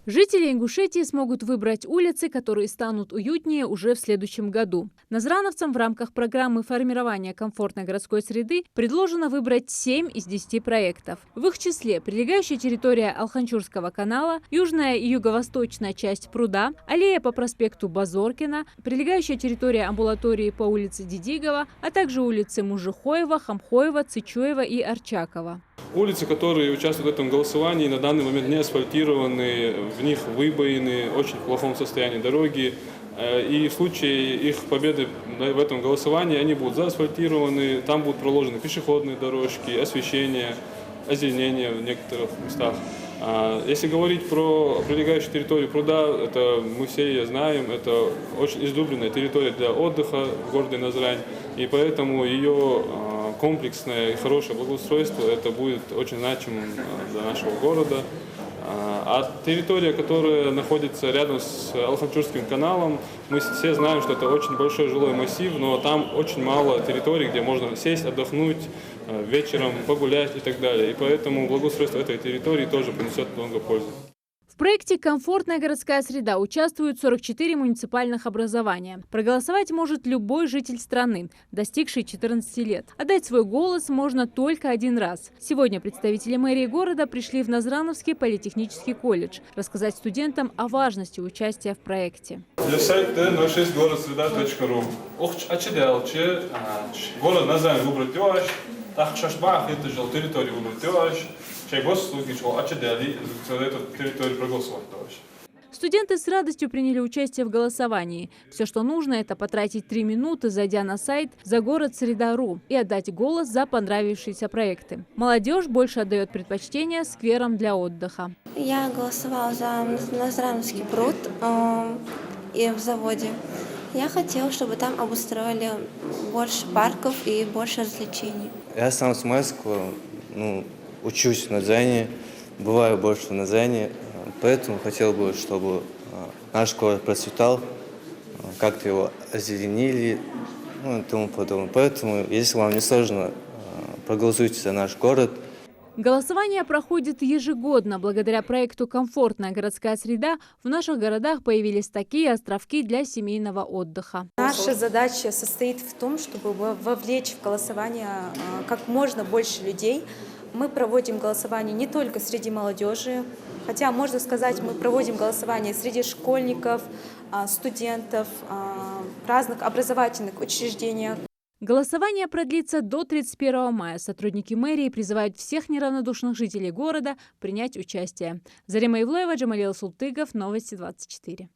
Жители Ингушетии смогут выбрать улицы, которые станут уютнее уже в следующем году. Назрановцам в рамках программы формирования комфортной городской среды предложено выбрать 7 из 10 проектов. В их числе прилегающая территория Алханчурского канала, южная и юго-восточная часть пруда, аллея по проспекту Базоркина, прилегающая территория амбулатории по улице Дидигова, а также улицы Мужихоева, Хамхоева, Цычоева и Арчакова. Улицы, которые участвуют в этом голосовании, на данный момент не асфальтированы, в них выбоины, очень в плохом состоянии дороги. И в случае их победы в этом голосовании они будут заасфальтированы, там будут проложены пешеходные дорожки, освещение, озеленение в некоторых местах. Если говорить про прилегающую территорию пруда, это мы все ее знаем, это очень излюбленная территория для отдыха в городе Назрань, и поэтому ее комплексное и хорошее благоустройство это будет очень значимым для нашего города. А территория, которая находится рядом с Алханчурским каналом, мы все знаем, что это очень большой жилой массив, но там очень мало территорий, где можно сесть, отдохнуть, вечером погулять и так далее. И поэтому благоустройство этой территории тоже принесет много пользы. В проекте «Комфортная городская среда» участвуют 44 муниципальных образования. Проголосовать может любой житель страны, достигший 14 лет. Отдать свой голос можно только один раз. Сегодня представители мэрии города пришли в Назрановский политехнический колледж рассказать студентам о важности участия в проекте. Сайты 06городсреда.ру. Город Назрань выбрать территорию выбрать. Студенты с радостью приняли участие в голосовании. Все, что нужно, это потратить 3 минуты, зайдя на сайт загородсреда.ру и отдать голос за понравившиеся проекты. Молодежь больше отдает предпочтение скверам для отдыха. Я голосовала за Назрановский пруд и в заводе. Я хотела, чтобы там обустроили больше парков и больше развлечений. Я сам с Майского, учусь в Назране, бываю больше в Назране, поэтому хотел бы, чтобы наш город процветал, как-то его озеленили и тому подобное. Поэтому, если вам не сложно, проголосуйте за наш город. Голосование проходит ежегодно. Благодаря проекту «Комфортная городская среда» в наших городах появились такие островки для семейного отдыха. Наша задача состоит в том, чтобы вовлечь в голосование как можно больше людей. Мы проводим голосование не только среди молодежи, хотя, можно сказать, мы проводим голосование среди школьников, студентов, разных образовательных учреждений. Голосование продлится до 31 мая. Сотрудники мэрии призывают всех неравнодушных жителей города принять участие. Зарима Ивлоева, Джамалил Султыгов, Новости 24.